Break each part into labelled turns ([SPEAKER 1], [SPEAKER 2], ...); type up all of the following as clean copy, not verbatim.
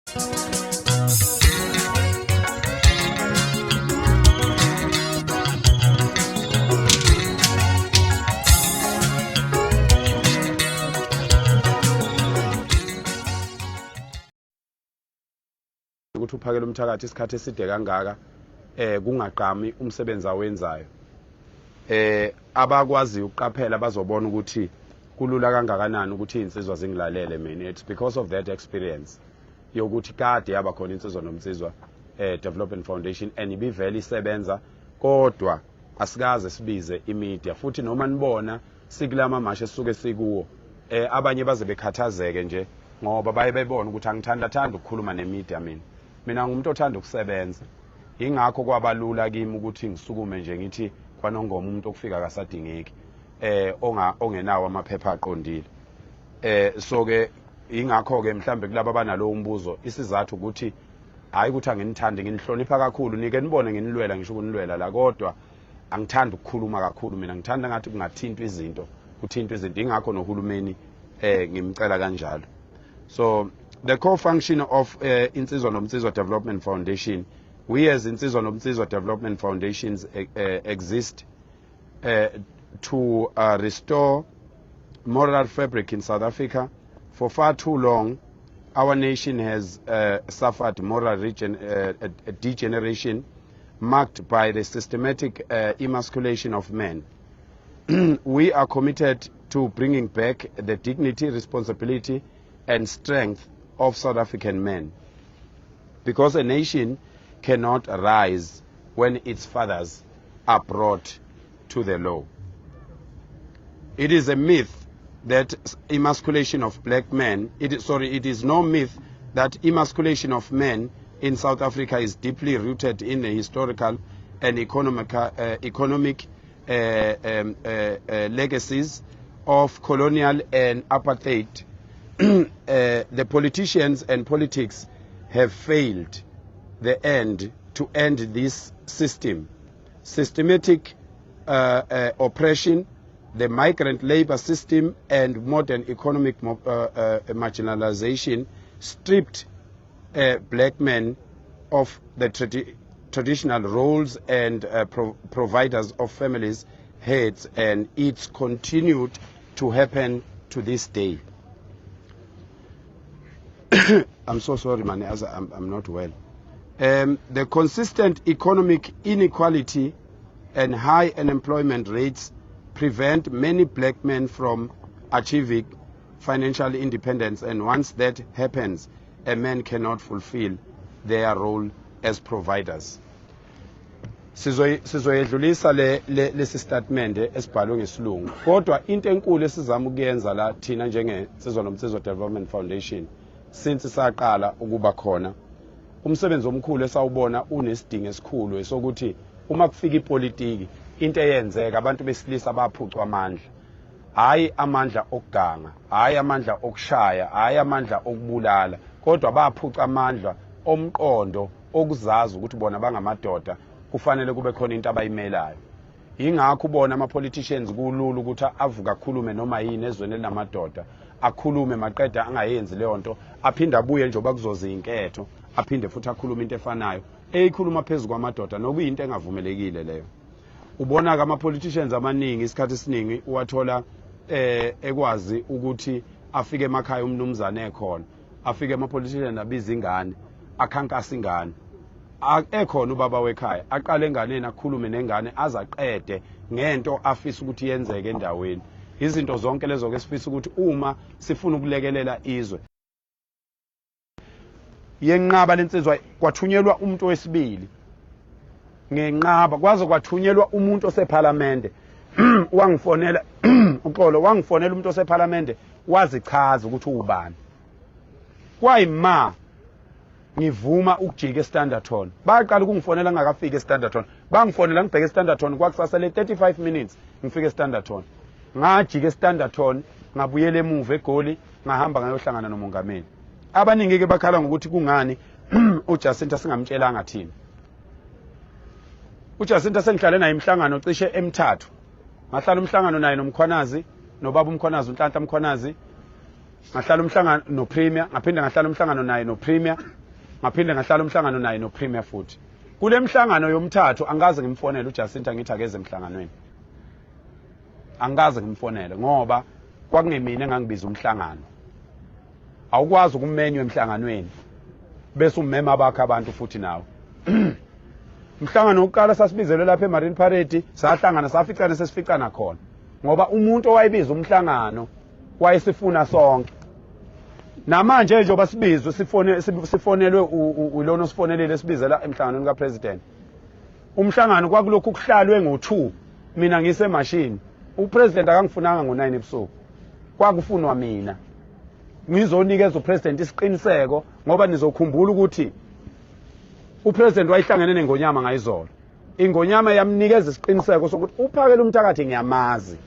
[SPEAKER 1] ukuthi uphakele umthakathi isikhathi eside kangaka kungaqami umsebenzi awenzayo abakwazi ukuqaphela bazobona ukuthi kulula kangakanani ukuthi insizwa zingilalele mina. It's because of that experience yokuthi kade yaba khona insizwa nomsizwa Development Foundation and ibivele isebenza kodwa asikaze sibize imedia futhi noma nibona sikulama mashe sisuke sikuwo abanye baze bekhathazeke nje ngoba baye bebona ukuthi angithandathanda ukukhuluma nemedia mina ngumuntu othanda ukusebenza ingakho kwabalula kimi ukuthi ngisukume nje ngithi kwanongoma umuntu okufika kasadingeki ongenawo amaphepha aqondile so ke ingakho ke mhlambe kulabo abanalo umbuzo isizathu ukuthi hayi ukuthi anginithande nginihlonipha kakhulu nike nibone nginilwela ngisho ukunilwela la kodwa angithanda ukukhuluma kakhulu mina ngithanda ngathi kungathintwa izinto kuthintwa izinto ingakho nohulumeni ngimcela kanjalo. So the core function of Insizwa Nomsizwa Development Foundation, we as Insizwa Nomsizwa Development Foundations exist to restore moral fabric in South Africa. For far too long, our nation has suffered moral degeneration marked by the systematic emasculation of men. We are committed to bringing back the dignity, responsibility, and strength of South African men, because a nation cannot rise when its fathers are brought to the law. It is a myth that emasculation of black men, it is no myth that emasculation of men in South Africa is deeply rooted in the historical and economic legacies of colonial and apartheid. The politicians and politics have failed to end this systematic oppression, the migrant labor system and modern economic marginalization stripped black men of the traditional roles and providers of families' heads, and it's continued to happen to this day. I'm so sorry, man, as I'm not well. The consistent economic inequality and high unemployment rates prevent many black men from achieving financial independence, and once that happens, a man cannot fulfill their role as providers. Sizoyedlulisa lesi statement esibhalwe ngesilungu, kodwa into enkulu esizama ukuyenza la thina njengensizwa nomsizwa Development Foundation since saqala ukuba khona umsebenzi omkhulu esawubona unesidingo esikhulu esokuthi uma kufika ipolitiki into eyenzeka abantu besilisa baphucwa amandla, hayi amandla okuganga, hayi amandla okushaya, hayi amandla okubulala, kodwa baphuca amandla omqondo okuzazi ukuthi bona bangamadoda kufanele kube khona into abayimelayo. Ingakho ubona ama-politicians kulula ukuthi avuka akhulume noma yini ezweni elinamadoda, akhulume maqeda angayenzi leyo nto, aphinde abuye njengoba kuzoza inketho, aphinde futhi akhulume into efanayo eyikhuluma phezulu kwamadoda, nokuyinto engavumelekile leyo. Ubona ke ama-politicians amaningi isikhathi esiningi uwathola ekwazi ukuthi afike emakhaya umnumzane ekhona, afike ama-politicians abiza ingane, akhankasa ingane, ekhona ubaba wekhaya aqale enganeni akhulume nengane azaqede ngento afisa ukuthi yenzeke endaweni. Izinto zonke lezo ke sifisa ukuthi uma sifuna ukulekelela izwe yenqaba lensizwa kwathunyelwa umuntu wesibili ngenqaba kwaze kwathunyelwa umuntu oseParliament wangifonela uxolo wangifonela umuntu oseParliament wazichaza ukuthi ubani kwayima ngivuma ukujika eStanderton. Baqala ukungifonela ngakafika eStanderton, bangifonela ngibheke eStanderton kwakusasele 35 minutes ngifike eStanderton. Ngajika eStanderton ngabuyela emuva eGoli ngahamba ngayohlangana nomongameli. Abaningi ke bakhala ngokuthi kungani uJacinta singamtshelanga thina. uJacinta sengihlale naye imhlangano cishe emithathu. Ngahlala umhlangano naye noMkhwanazi, nobaba uMkhwanazi, uNhlanhla Mkhwanazi. Ngahlala umhlangano noPremier, ngaphinde ngahlala umhlangano naye noPremier, ngaphinde ngahlala umhlangano naye no Premier futhi kule mhlangano yomthathu angaze ngimfonele uJacinta ngithi akeze emhlanganweni angaze ngimfonele ngoba kwakungemina engangibiza umhlangano awukwazi ukumenywa emhlanganweni bese ummema bakhe abantu futhi nawe umhlangano oqala sasibizelwe lapha eMarine Parade sahlangana saficana sesificana khona ngoba umuntu owayebiza umhlangano wayesifuna sonke namanje njengoba sibizwe sifonelwe ulona osifonelele sibizela emhlanganweni kaPresident umhlangano kwakulokhu kuhlalwe ngo2 mina ngisemashini uPresident akangifunanga ngo9 ebusuku kwakufunwa mina ngizonikeza uPresident isiqiniseko ngoba nizokhumbula ukuthi uPresident wayihlangene neNgonyama ngayizolo iNgonyama yamnikeza isiqiniseko sokuthi uphakela umthakathi ngiyamazi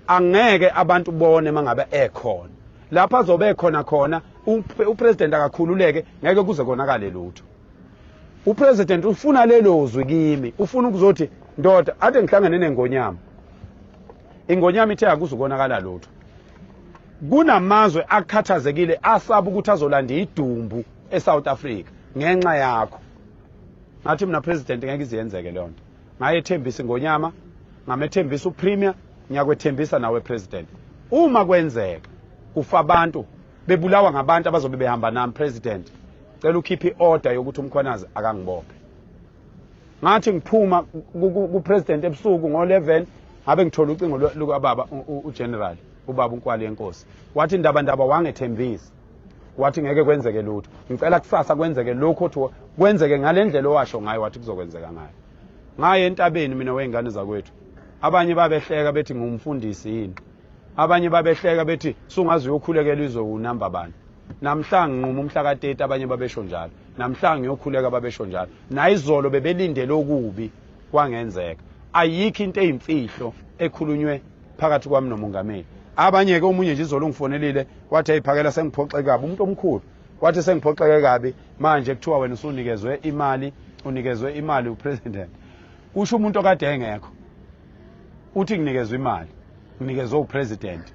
[SPEAKER 1] angeke abantu bone mangabe ekhona lapha azobe khona uPresident akakhululeke ngeke kuze konakale lutho uPresident ufuna lelozwi kimi ufuna ukuzothi ndoda ade ngihlangene neNgonyama iNgonyama ithe akuzukonakala lutho kunamazwe akhathazekile asaba ukuthi azolanda idumbu eSouth Africa ngenxa yakho ngathi mina President ngeke iziyenzeke lonto ngayethembisa iNgonyama ngamethembisa uPremier ngiyakwethembisa nawe President uma kwenzeka kufa abantu bebulawa ngabantu abazobe behamba nami President cela ukhiphe iorder yokuthi umkhwanazi akangibophe ngathi ngiphuma kuPresident ebusuku ngo11 ngabe ngithola ucingo lukababa uGeneral ubaba uNkwali yenkosi wathi ndaba wangethembisa wathi ngeke kwenzeke lutho ngicela kusasa kwenzeke lokho othi kwenzeke ngalendlela owasho ngayo wathi kuzokwenzeka ngayo ngaye entabeni mina wengane zakwethu abanye babehleka bethi ngumfundisi yini abanye babehleka bethi sungazi uyokhulekela izwe unamba bani namhlanje nquma umhla ka30 abanye babesho njalo namhlanje ngiyokhuleka babesho njalo nayizolo bebelindele okubi kwangenzeka ayikho into eyimfihlo ekhulunywe phakathi kwami nomongameli abanye ke omunye nje izolo ngifonelile wathi ayiphakela sengiphoxeke kabi umuntu omkhulu wathi sengiphoxeke kabi manje kuthiwa wena usunikezwe imali uPresident usho umuntu okade engekho uthi nginikezwe imali nginikezwe uPresident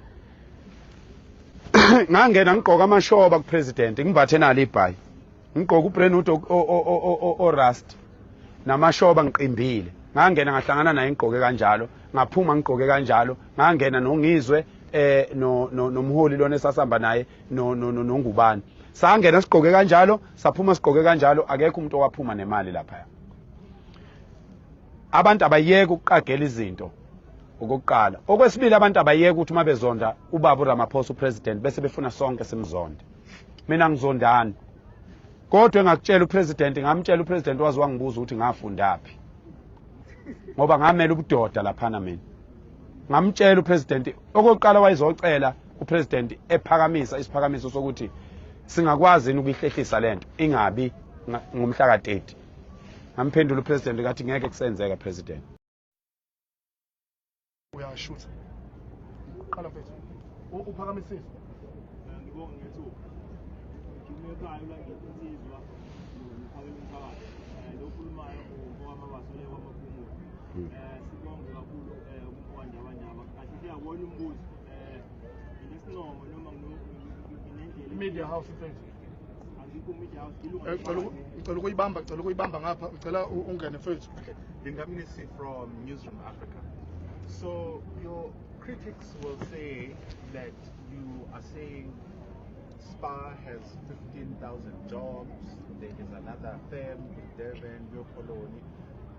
[SPEAKER 1] ngangena ngigqoka amashoba kuPresident ngimbathe nalo ibhayi ngigqoka uBrand oRust namashoba ngiqimbile ngangena ngahlangana naye ngigqoke kanjalo ngaphuma ngigqoke kanjalo ngangena nongizwe nomholi lona esasihamba naye nongubani sangena sigqoke kanjalo saphuma sigqoke kanjalo akekho umuntu owaphuma nemali lapha abantu abayeke ukuqagela izinto okokuqala okwesibili abantu abayeke ukuthi mabezonda ubaba uRamaphosa uPresident bese befuna sonke simzonde mina ngizondani kodwa engakutshela uPresident ngamtshela uPresident wazi wangibuza ukuthi ngafundaphi ngoba ngamela ubudoda laphana mina ngamtshela uPresident okokuqala wayezocela uPresident ephakamisa isiphakamiso sokuthi singakwazi ukuyihlehlisa lento ingabi ngomhla ka30 ngamphendula uPresident ngathi ngeke kusenzeka President
[SPEAKER 2] uyashutha qala mfethu uphakamisile
[SPEAKER 3] ngibonga ngethuba ngimekayo la ngiyizwa ngiphakela umphakathi lo khulumayo ngokwamabasole kwamaphumulo sibonge kakhulu umfowabo abanyaba kahle siyabona umbuzo ngesinqomo noma ngendlela
[SPEAKER 2] media house mfethu
[SPEAKER 3] angikho media house
[SPEAKER 2] ngicela ukuyibamba ngapha ngicela ungene mfethu
[SPEAKER 4] Lingamnisi from Newsroom Africa. So your critics will say that you are saying SPAR has 15,000 jobs, there is another firm in Durban, Colony,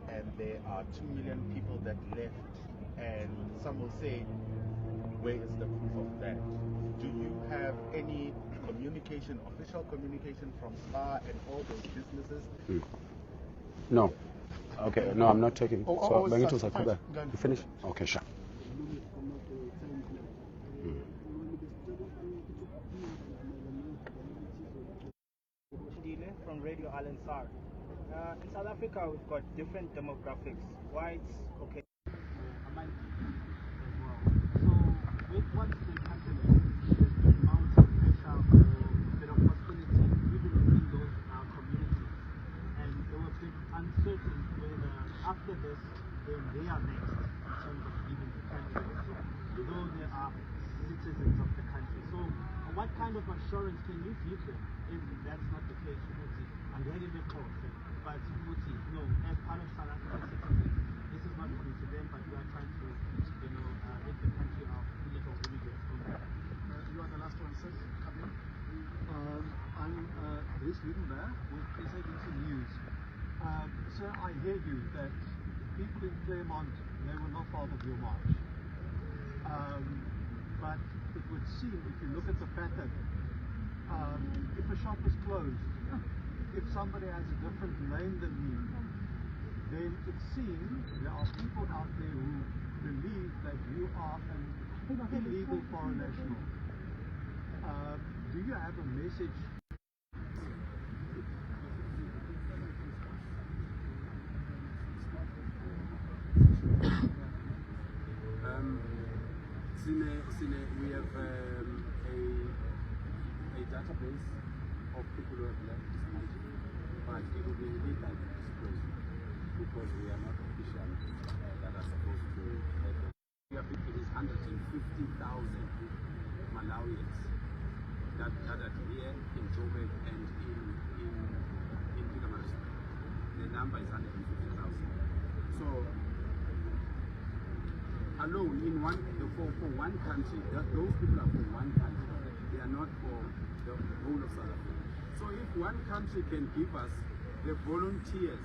[SPEAKER 4] and there are 2 million people that left, and some will say, where is the proof of that? Do you have any communication, official communication from SPAR and all those businesses?
[SPEAKER 1] No. Okay, no, I'm not taking. So, bring it to Sakuba. You finish? Okay, sure.
[SPEAKER 5] From Radio Al Ansar. In South Africa, we've got different demographics: whites, okay, Amandi as well. So, with what's been happening, there's been mounting pressure for a bit of hostility, even within those communities. And they were a bit uncertain whether after this, then they are next in terms of giving the candidacy, though they are citizens of the country. So, what kind of assurance can you give them if that's not the case? but as part of South African citizens, this is not only to them, but we are trying to, make the country our illegal immigrants.
[SPEAKER 2] You are the last one, sir. Come in.
[SPEAKER 6] I'm Chris Liebenberg with SABC News. Sir, I hear you that people in Claremont, they were not part of your march. But it would seem, if you look at the pattern, if a shop is closed, if somebody has a different name than you, then it seems there are people out there who believe that you are an illegal foreign national. Do you have a message?
[SPEAKER 1] We have a database of people who have left this country, but it will be illegal to disclose because we are not official that are supposed to have it. We have it is 150,000 Malawians that gathered here in Joburg and in Pietermaritzburg. The number is 150,000. So alone in for one country, those people are from one country. They are not for the whole of South Africa. So if one country can give us the volunteers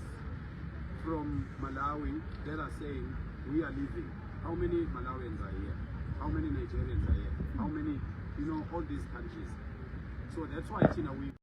[SPEAKER 1] from Malawi that are saying we are leaving, how many Malawians are here? How many Nigerians are here? How many, all these countries? So that's why, Tina, we